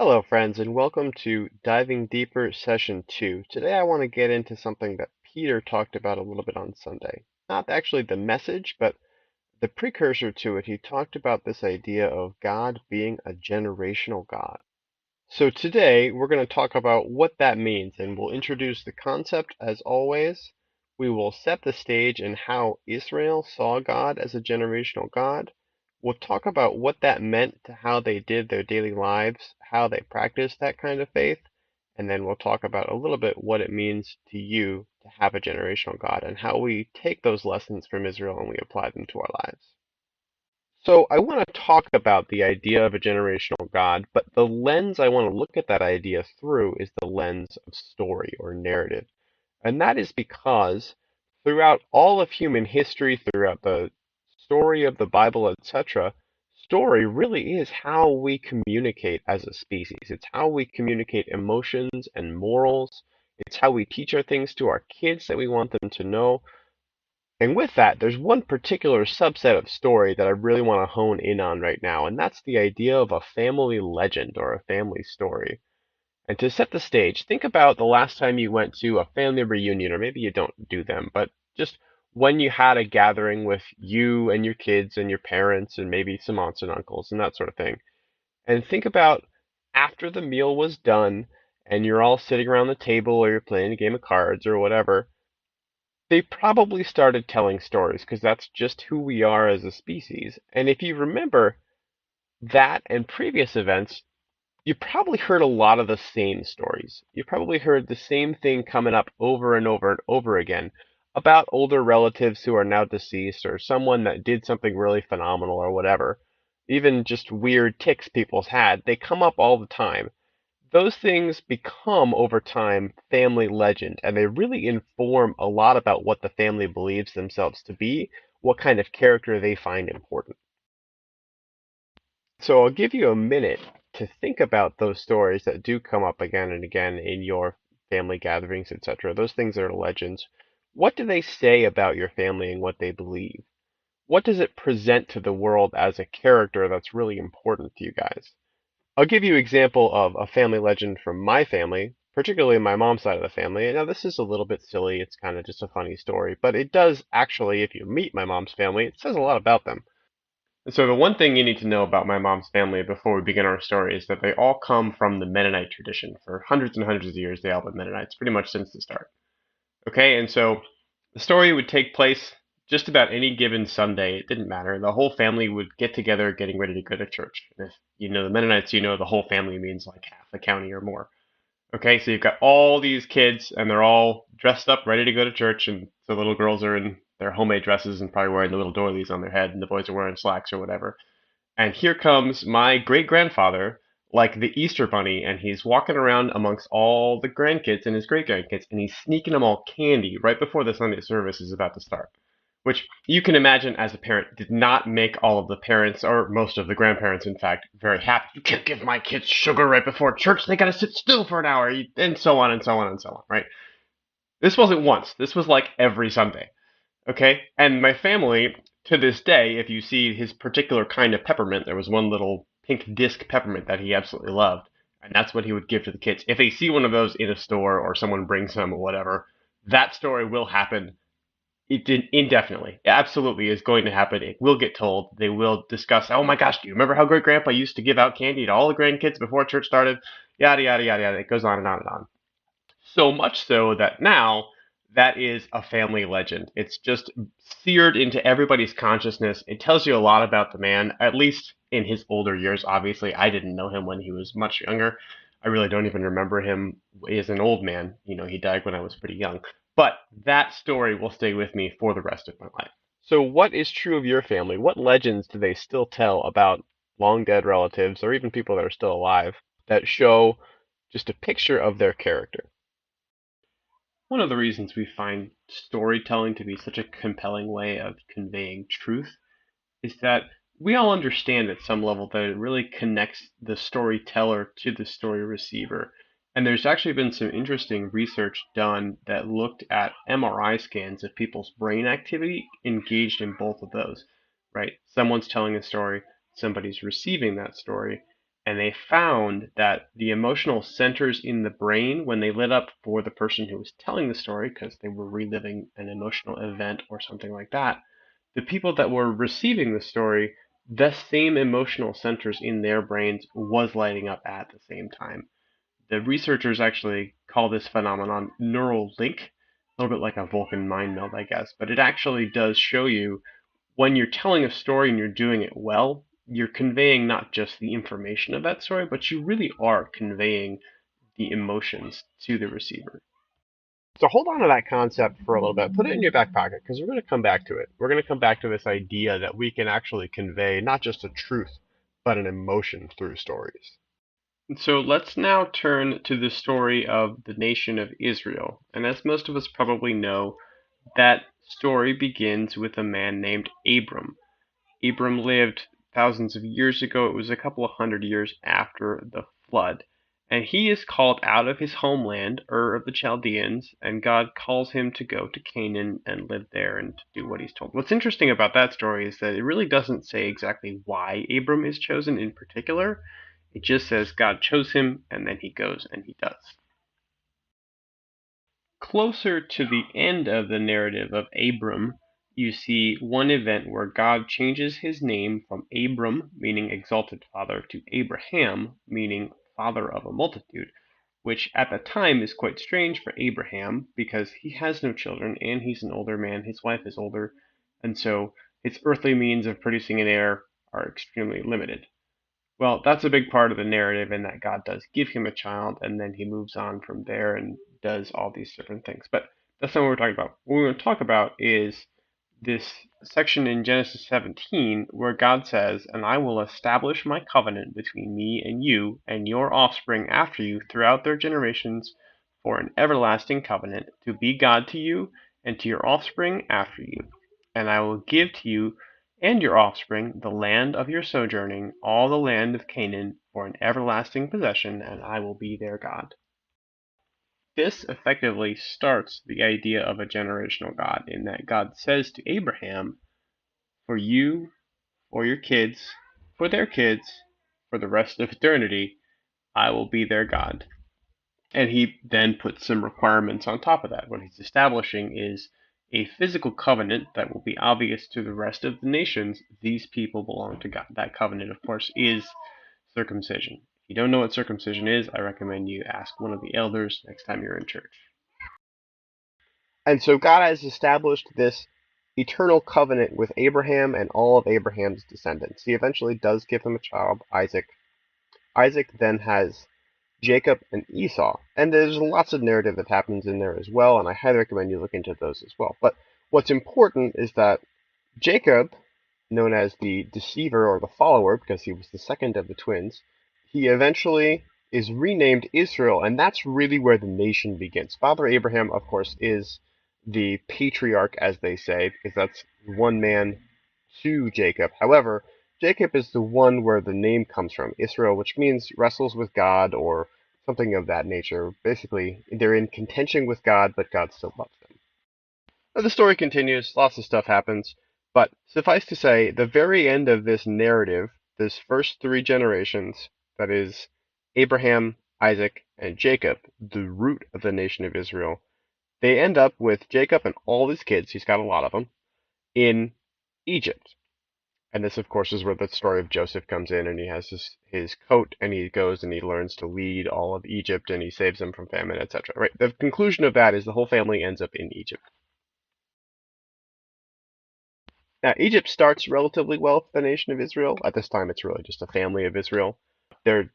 Hello, friends, and welcome to Diving Deeper Session 2. Today I want to get into something that Peter talked about a little bit on Sunday. Not actually the message, but the precursor to it. He talked about this idea of God being a generational God. So today we're going to talk about what that means, and we'll introduce the concept as always. We will set the stage in how Israel saw God as a generational God. We'll talk about what that meant to how they did their daily lives, how they practiced that kind of faith, and then we'll talk about a little bit what it means to you to have a generational God and how we take those lessons from Israel and we apply them to our lives. So I want to talk about the idea of a generational God, but the lens I want to look at that idea through is the lens of story or narrative. And that is because throughout all of human history, throughout the story of the Bible, etc., story really is how we communicate as a species. It's how we communicate emotions and morals. It's how we teach our things to our kids that we want them to know. And with that, there's one particular subset of story that I really want to hone in on right now, and that's the idea of a family legend or a family story. And to set the stage, think about the last time you went to a family reunion, or maybe you don't do them, but just when you had a gathering with you and your kids and your parents and maybe some aunts and uncles and that sort of thing. And think about after the meal was done and you're all sitting around the table or you're playing a game of cards or whatever, they probably started telling stories because that's just who we are as a species. And if you remember that and previous events, you probably heard a lot of the same stories. You probably heard the same thing coming up over and over and over again about older relatives who are now deceased or someone that did something really phenomenal or whatever. Even just weird tics people's had, they come up all the time. Those things become over time family legend, and they really inform a lot about what the family believes themselves to be, what kind of character they find important. So I'll give you a minute to think about those stories that do come up again and again in your family gatherings, etc. Those things are legends. What do they say about your family and what they believe? What does it present to the world as a character that's really important to you guys? I'll give you an example of a family legend from my family, particularly my mom's side of the family. Now, this is a little bit silly. It's kind of just a funny story, but it does actually, if you meet my mom's family, it says a lot about them. And so the one thing you need to know about my mom's family before we begin our story is that they all come from the Mennonite tradition. For hundreds and hundreds of years, they all been Mennonites, pretty much since the start. Okay, and so the story would take place just about any given Sunday. It didn't matter. The whole family would get together getting ready to go to church. And if you know the Mennonites, you know the whole family means like half the county or more. Okay, so you've got all these kids and they're all dressed up, ready to go to church, and the little girls are in their homemade dresses and probably wearing the little doilies on their head, and the boys are wearing slacks or whatever. And here comes my great grandfather, like the Easter Bunny, and he's walking around amongst all the grandkids and his great grandkids, and he's sneaking them all candy right before the Sunday service is about to start. Which you can imagine as a parent did not make all of the parents, or most of the grandparents, in fact, very happy. You can't give my kids sugar right before church. They gotta sit still for an hour, and so on and so on and so on, right? This wasn't once. This was like every Sunday. Okay? And my family, to this day, if you see his particular kind of peppermint, there was one little pink disc peppermint that he absolutely loved. And that's what he would give to the kids. If they see one of those in a store or someone brings some or whatever, that story will happen indefinitely. It absolutely is going to happen. It will get told. They will discuss, oh my gosh, do you remember how great grandpa used to give out candy to all the grandkids before church started? Yada, yada, yada, yada. It goes on and on and on. So much so that now that is a family legend. It's just seared into everybody's consciousness. It tells you a lot about the man, at least in his older years. Obviously, I didn't know him when he was much younger. I really don't even remember him as an old man. You know, he died when I was pretty young. But that story will stay with me for the rest of my life. So, what is true of your family? What legends do they still tell about long dead relatives or even people that are still alive that show just a picture of their character? One of the reasons we find storytelling to be such a compelling way of conveying truth is that we all understand at some level that it really connects the storyteller to the story receiver. And there's actually been some interesting research done that looked at MRI scans of people's brain activity engaged in both of those, right? Someone's telling a story, somebody's receiving that story, And they found that the emotional centers in the brain, when they lit up for the person who was telling the story, because they were reliving an emotional event or something like that, the people that were receiving the story, the same emotional centers in their brains was lighting up at the same time. The researchers actually call this phenomenon neural link, a little bit like a Vulcan mind meld, I guess, but it actually does show you when you're telling a story and you're doing it well, you're conveying not just the information of that story, but you really are conveying the emotions to the receiver. So hold on to that concept for a little bit. Put it in your back pocket because we're going to come back to it. We're going to come back to this idea that we can actually convey not just a truth, but an emotion through stories. And so let's now turn to the story of the nation of Israel. And as most of us probably know, that story begins with a man named Abram. Abram lived thousands of years ago. It was a couple of hundred years after the flood. And he is called out of his homeland, Ur of the Chaldeans, and God calls him to go to Canaan and live there and to do what he's told. What's interesting about that story is that it really doesn't say exactly why Abram is chosen in particular. It just says God chose him, and then he goes and he does. Closer to the end of the narrative of Abram, you see one event where God changes his name from Abram, meaning exalted father, to Abraham, meaning father of a multitude, which at the time is quite strange for Abraham because he has no children and he's an older man, his wife is older, and so his earthly means of producing an heir are extremely limited. Well, that's a big part of the narrative in that God does give him a child, and then he moves on from there and does all these different things. But that's not what we're talking about. What we're going to talk about is this section in Genesis 17 where God says, "And I will establish my covenant between me and you and your offspring after you throughout their generations for an everlasting covenant to be God to you and to your offspring after you. And I will give to you and your offspring the land of your sojourning, all the land of Canaan, for an everlasting possession, and I will be their God." This effectively starts the idea of a generational God, in that God says to Abraham, for you, for your kids, for their kids, for the rest of eternity, I will be their God. And he then puts some requirements on top of that. What he's establishing is a physical covenant that will be obvious to the rest of the nations. These people belong to God. That covenant, of course, is circumcision. If you don't know what circumcision is, I recommend you ask one of the elders next time you're in church. And so God has established this eternal covenant with Abraham and all of Abraham's descendants. He eventually does give him a child, Isaac. Isaac then has Jacob and Esau. And there's lots of narrative that happens in there as well, and I highly recommend you look into those as well. But what's important is that Jacob, known as the deceiver or the follower because he was the second of the twins, he eventually is renamed Israel, and that's really where the nation begins. Father Abraham, of course, is the patriarch, as they say, because that's one man to Jacob. However, Jacob is the one where the name comes from, Israel, which means wrestles with God or something of that nature. Basically, they're in contention with God, but God still loves them. Now, the story continues, lots of stuff happens, but suffice to say, the very end of this narrative, this first three generations, that is, Abraham, Isaac, and Jacob, the root of the nation of Israel, they end up with Jacob and all his kids, he's got a lot of them, in Egypt. And this, of course, is where the story of Joseph comes in, and he has his coat, and he goes and he learns to lead all of Egypt, and he saves them from famine, etc. Right? The conclusion of that is the whole family ends up in Egypt. Now, Egypt starts relatively well for the nation of Israel. At this time, it's really just a family of Israel. They're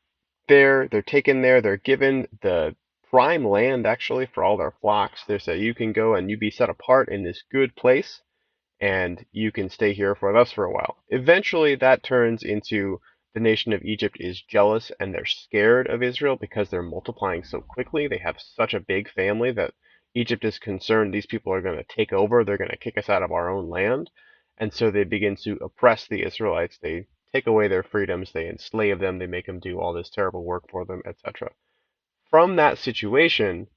there, they're taken there, they're given the prime land, actually, for all their flocks. They say, you can go and you be set apart in this good place, and you can stay here with us for a while. Eventually, that turns into the nation of Egypt is jealous and they're scared of Israel because they're multiplying so quickly. They have such a big family that Egypt is concerned these people are going to take over, they're going to kick us out of our own land. And so they begin to oppress the Israelites. They take away their freedoms, they enslave them, they make them do all this terrible work for them, etc. From that situation,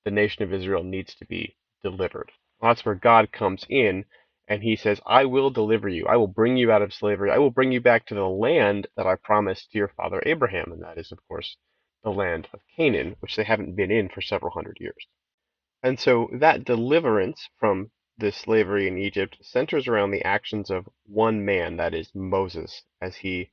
the nation of Israel needs to be delivered. Well, that's where God comes in And he says, I will deliver you. I will bring you out of slavery. I will bring you back to the land that I promised to your father Abraham. And that is, of course, the land of Canaan, which they haven't been in for several hundred years. And so that deliverance from this slavery in Egypt centers around the actions of one man, that is Moses, as he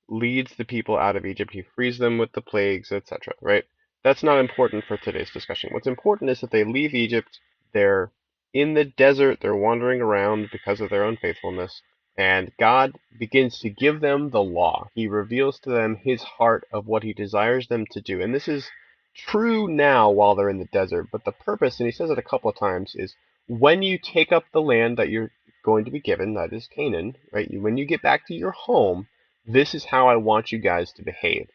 leads the people out of Egypt. He frees them with the plagues, etc. Right? That's not important for today's discussion. What's important is that they leave Egypt. They're in the desert. They're wandering around because of their unfaithfulness. And God begins to give them the law. He reveals to them his heart of what he desires them to do. And this is true now while they're in the desert. But the purpose, and he says it a couple of times, is when you take up the land that you're going to be given, that is Canaan, right? When you get back to your home, this is how I want you guys to behave.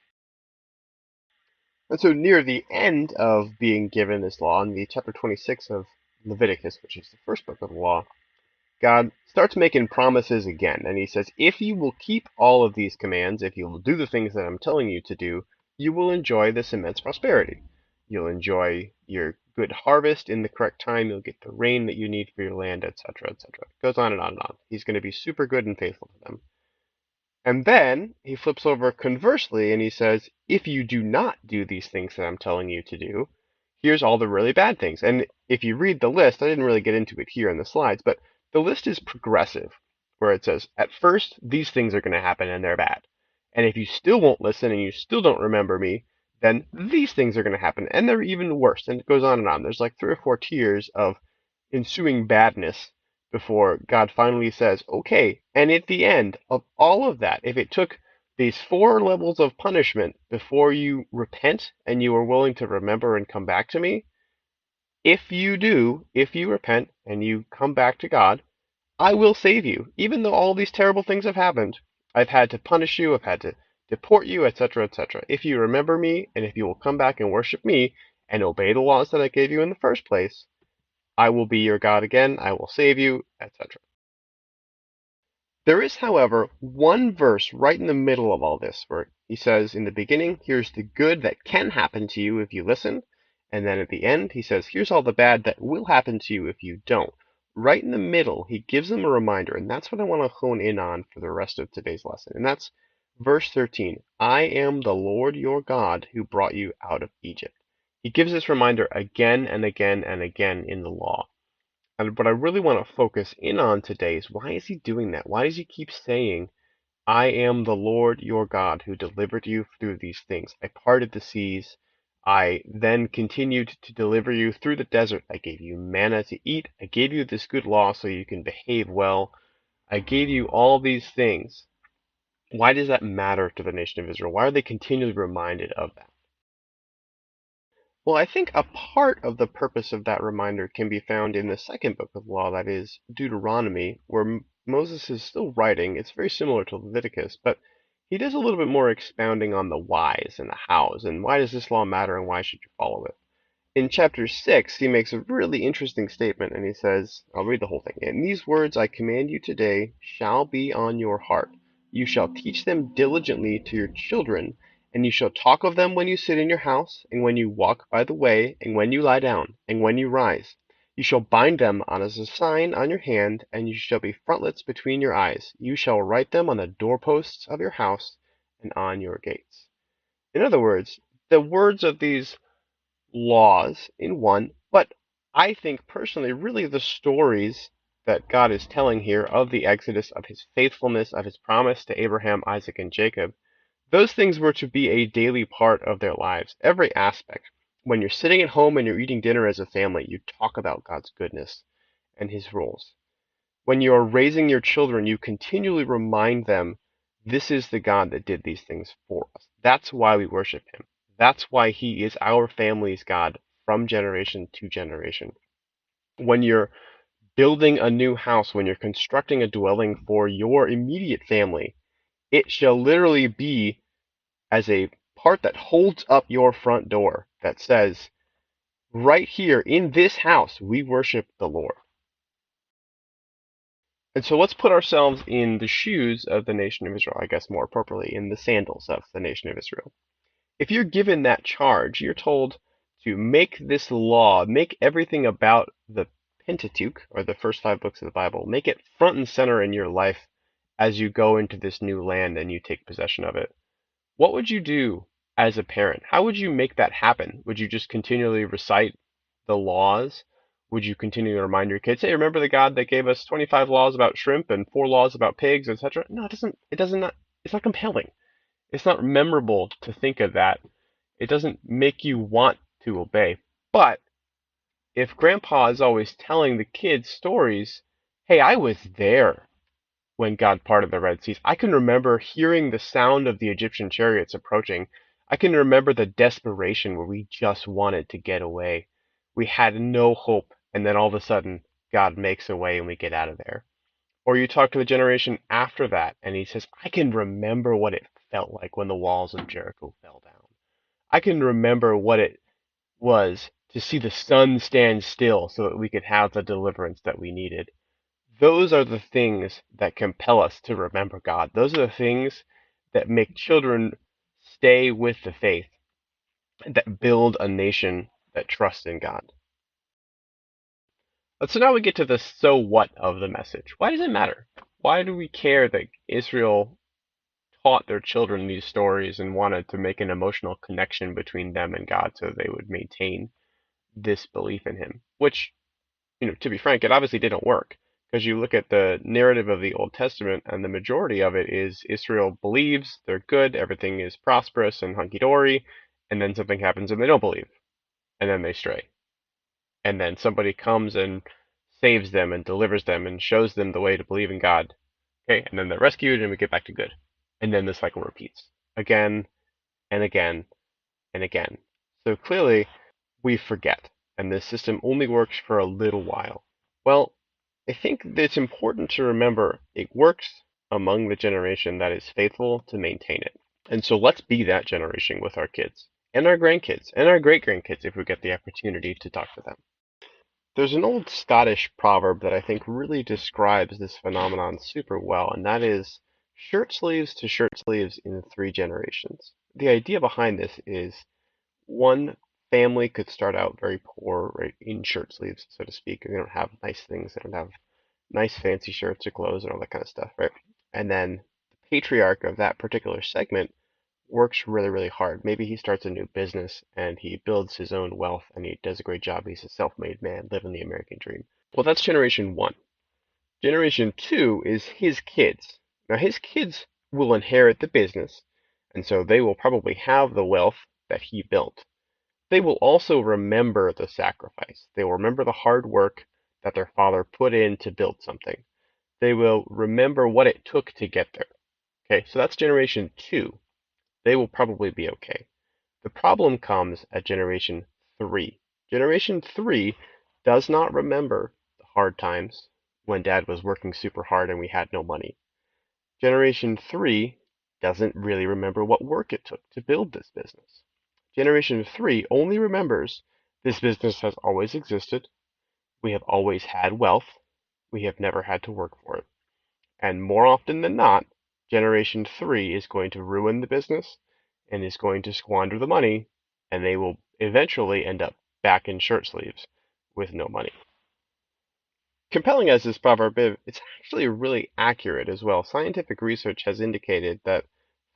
And so near the end of being given this law, in the chapter 26 of Leviticus, which is the first book of the law, God starts making promises again. And he says, if you will keep all of these commands, if you will do the things that I'm telling you to do, you will enjoy this immense prosperity. You'll enjoy your good harvest in the correct time. You'll get the rain that you need for your land, etc., etc. It goes on and on and on. He's going to be super good and faithful to them. And then he flips over conversely and he says, if you do not do these things that I'm telling you to do, here's all the really bad things. And if you read the list, I didn't really get into it here in the slides, but the list is progressive, where it says, at first, these things are going to happen and they're bad. And if you still won't listen and you still don't remember me, then these things are going to happen and they're even worse. And it goes on and on. There's like 3 or 4 tiers of ensuing badness before God finally says, okay, and at the end of all of that, if it took these 4 levels of punishment before you repent and you are willing to remember and come back to me, if you do, if you repent and you come back to God, I will save you. Even though all these terrible things have happened, I've had to punish you, I've had to deport you, etc., etc. If you remember me and if you will come back and worship me and obey the laws that I gave you in the first place, I will be your God again, I will save you, etc. There is, however, one verse right in the middle of all this where he says, in the beginning, here's the good that can happen to you if you listen. And then at the end, he says, here's all the bad that will happen to you if you don't. Right in the middle, he gives them a reminder, and that's what I want to hone in on for the rest of today's lesson. And that's verse 13. I am the Lord your God who brought you out of Egypt. He gives this reminder again and again and again in the law. And what I really want to focus in on today is, why is he doing that? Why does he keep saying, I am the Lord your God who delivered you through these things? I parted the seas. I then continued to deliver you through the desert. I gave you manna to eat. I gave you this good law so you can behave well. I gave you all these things. Why does that matter to the nation of Israel? Why are they continually reminded of that? Well, I think a part of the purpose of that reminder can be found in the second book of the law, that is Deuteronomy, where Moses is still writing. It's very similar to Leviticus, but he does a little bit more expounding on the whys and the hows, and why does this law matter and why should you follow it. In chapter 6, he makes a really interesting statement, and he says, I'll read the whole thing. And these words I command you today shall be on your heart. You shall teach them diligently to your children, and you shall talk of them when you sit in your house, and when you walk by the way, and when you lie down, and when you rise. You shall bind them on as a sign on your hand, and you shall be frontlets between your eyes. You shall write them on the doorposts of your house and on your gates. In other words, the words of these laws in one, but I think personally, really the stories that God is telling here of the Exodus, of his faithfulness, of his promise to Abraham, Isaac, and Jacob, those things were to be a daily part of their lives, every aspect. When you're sitting at home and you're eating dinner as a family, you talk about God's goodness and his rules. When you are raising your children, you continually remind them, this is the God that did these things for us. That's why we worship him. That's why he is our family's God from generation to generation. When you're building a new house, when you're constructing a dwelling for your immediate family, it shall literally be as a part that holds up your front door that says, right here in this house, we worship the Lord. And so let's put ourselves in the shoes of the nation of Israel, I guess more appropriately, in the sandals of the nation of Israel. If you're given that charge, you're told to make this law, make everything about the Pentateuch, or the first 5 books of the Bible, make it front and center in your life as you go into this new land and you take possession of it. What would you do as a parent? How would you make that happen? Would you just continually recite the laws? Would you continue to remind your kids, hey, remember the God that gave us 25 laws about shrimp and 4 laws about pigs, etc.? No, it's not compelling. It's not memorable to think of that. It doesn't make you want to obey. But if grandpa is always telling the kids stories, hey, I was there when God parted the Red Seas. I can remember hearing the sound of the Egyptian chariots approaching. I can remember the desperation where we just wanted to get away. We had no hope, and then all of a sudden, God makes a way and we get out of there. Or you talk to the generation after that, and he says, I can remember what it felt like when the walls of Jericho fell down. I can remember what it was to see the sun stand still so that we could have the deliverance that we needed. Those are the things that compel us to remember God. Those are the things that make children stay with the faith, that build a nation that trusts in God. So now we get to the so what of the message. Why does it matter? Why do we care that Israel taught their children these stories and wanted to make an emotional connection between them and God so they would maintain this belief in Him? Which, to be frank, it obviously didn't work. Because you look at the narrative of the Old Testament, and the majority of it is Israel believes, they're good, everything is prosperous and hunky dory, and then something happens and they don't believe, and then they stray. And then somebody comes and saves them and delivers them and shows them the way to believe in God. Okay, and then they're rescued and we get back to good. And then the cycle repeats again and again and again. So clearly, we forget, and this system only works for a little while. Well, I think that it's important to remember it works among the generation that is faithful to maintain it. And so let's be that generation with our kids and our grandkids and our great grandkids if we get the opportunity to talk to them. There's an old Scottish proverb that I think really describes this phenomenon super well, and that is shirt sleeves to shirt sleeves in 3 generations. The idea behind this is one family could start out very poor, right, in shirt sleeves, so to speak. They don't have nice things. They don't have nice fancy shirts or clothes and all that kind of stuff, right? And then the patriarch of that particular segment works really, really hard. Maybe he starts a new business and he builds his own wealth and he does a great job. He's a self-made man living the American dream. Well, that's generation one. Generation two is his kids. Now, his kids will inherit the business, and so they will probably have the wealth that he built. They will also remember the sacrifice. They will remember the hard work that their father put in to build something. They will remember what it took to get there. Okay, so that's generation two. They will probably be okay. The problem comes at generation three. Generation three does not remember the hard times when dad was working super hard and we had no money. Generation three doesn't really remember what work it took to build this business. Generation three only remembers this business has always existed. We have always had wealth. We have never had to work for it. And more often than not, generation three is going to ruin the business and is going to squander the money, and they will eventually end up back in shirt sleeves with no money. Compelling as this proverb is, it's actually really accurate as well. Scientific research has indicated that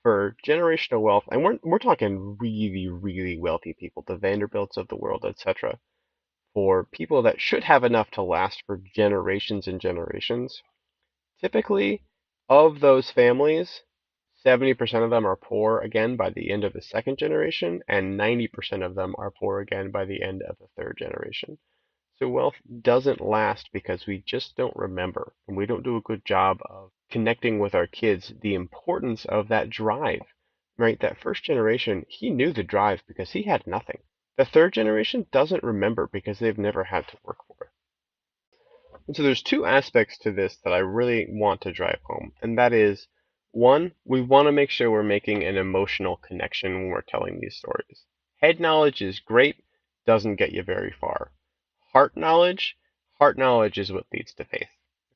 for generational wealth, and we're talking really, really wealthy people, the Vanderbilts of the world, etc., for people that should have enough to last for generations and generations, typically of those families, 70% of them are poor again by the end of the second generation, and 90% of them are poor again by the end of the third generation. So wealth doesn't last because we just don't remember, and we don't do a good job of connecting with our kids the importance of that drive, right? That first generation, he knew the drive because he had nothing. The third generation doesn't remember because they've never had to work for it. And so there's 2 aspects to this that I really want to drive home, and that is, one, we want to make sure we're making an emotional connection when we're telling these stories. Head knowledge is great, doesn't get you very far. Heart knowledge is what leads to faith.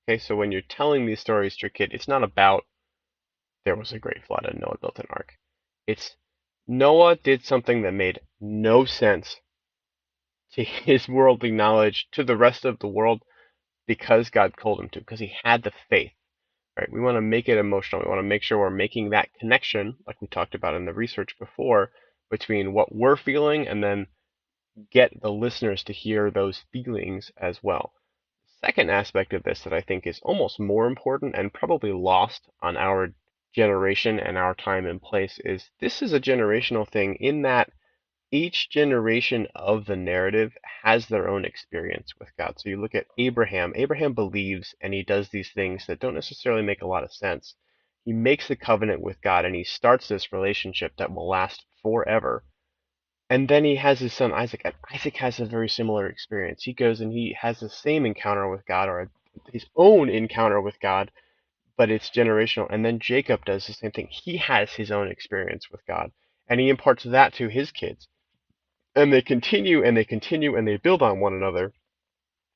Okay, so when you're telling these stories to your kid, it's not about there was a great flood and Noah built an ark. It's Noah did something that made no sense to his worldly knowledge to the rest of the world because God called him to, because he had the faith, right? We want to make it emotional. We want to make sure we're making that connection, like we talked about in the research before, between what we're feeling and then get the listeners to hear those feelings as well. Second aspect of this that I think is almost more important and probably lost on our generation and our time and place is this is a generational thing in that each generation of the narrative has their own experience with God. So you look at Abraham. Abraham believes and he does these things that don't necessarily make a lot of sense. He makes the covenant with God and he starts this relationship that will last forever. And then he has his son Isaac, and Isaac has a very similar experience. He goes and he has the same encounter with God, or his own encounter with God, but it's generational. And then Jacob does the same thing. He has his own experience with God, and he imparts that to his kids. And they continue and they continue and they build on one another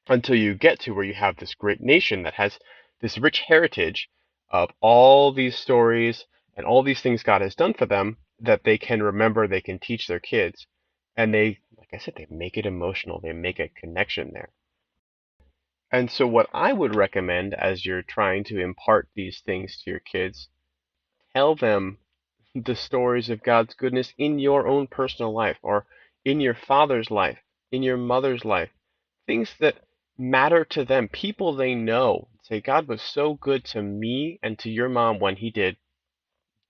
until you get to where you have this great nation that has this rich heritage of all these stories and all these things God has done for them that they can remember, they can teach their kids. And they, like I said, they make it emotional, they make a connection there. And so, what I would recommend as you're trying to impart these things to your kids, tell them the stories of God's goodness in your own personal life or in your father's life, in your mother's life, things that matter to them, people they know. Say, God was so good to me and to your mom when he did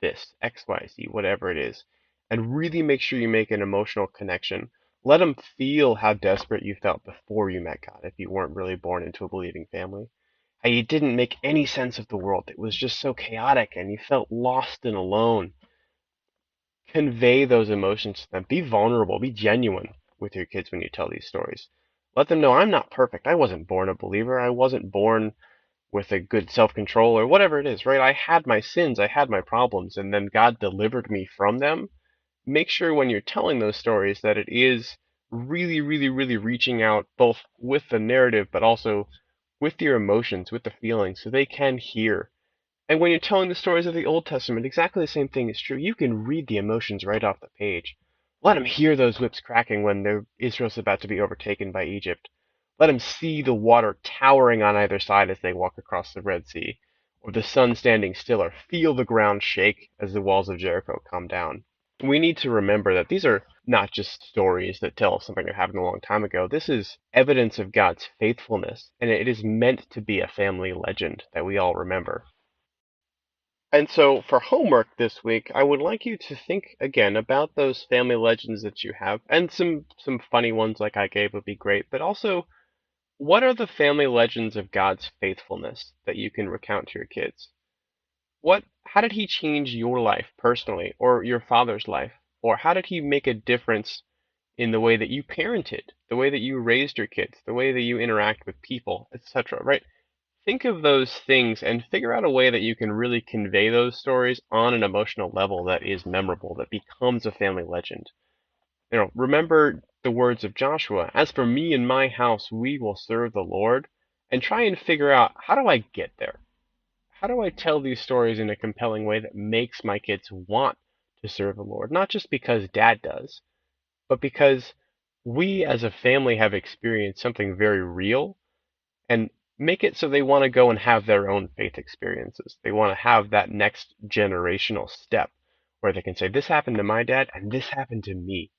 this, X, Y, Z, whatever it is. And really make sure you make an emotional connection. Let them feel how desperate you felt before you met God if you weren't really born into a believing family. How you didn't make any sense of the world. It was just so chaotic and you felt lost and alone. Convey those emotions to them. Be vulnerable, be genuine with your kids when you tell these stories. Let them know I'm not perfect. I wasn't born a believer. I wasn't born with a good self control or whatever it is, right? I had my sins, I had my problems, and then God delivered me from them. Make sure when you're telling those stories that it is really, really, really reaching out both with the narrative but also with your emotions, with the feelings, so they can hear. And when you're telling the stories of the Old Testament, exactly the same thing is true. You can read the emotions right off the page. Let them hear those whips cracking when Israel's about to be overtaken by Egypt. Let them see the water towering on either side as they walk across the Red Sea, or the sun standing still, or feel the ground shake as the walls of Jericho come down. We need to remember that these are not just stories that tell something that happened a long time ago. This is evidence of God's faithfulness, and it is meant to be a family legend that we all remember. And so for homework this week, I would like you to think again about those family legends that you have, and some funny ones like I gave would be great, but also what are the family legends of God's faithfulness that you can recount to your kids? How did he change your life personally or your father's life? Or how did he make a difference in the way that you parented, the way that you raised your kids, the way that you interact with people, etc., right? Think of those things and figure out a way that you can really convey those stories on an emotional level that is memorable, that becomes a family legend. Remember the words of Joshua, as for me and my house, we will serve the Lord, and try and figure out how do I get there? How do I tell these stories in a compelling way that makes my kids want to serve the Lord? Not just because dad does, but because we as a family have experienced something very real and make it so they want to go and have their own faith experiences. They want to have that next generational step where they can say, this happened to my dad and this happened to me.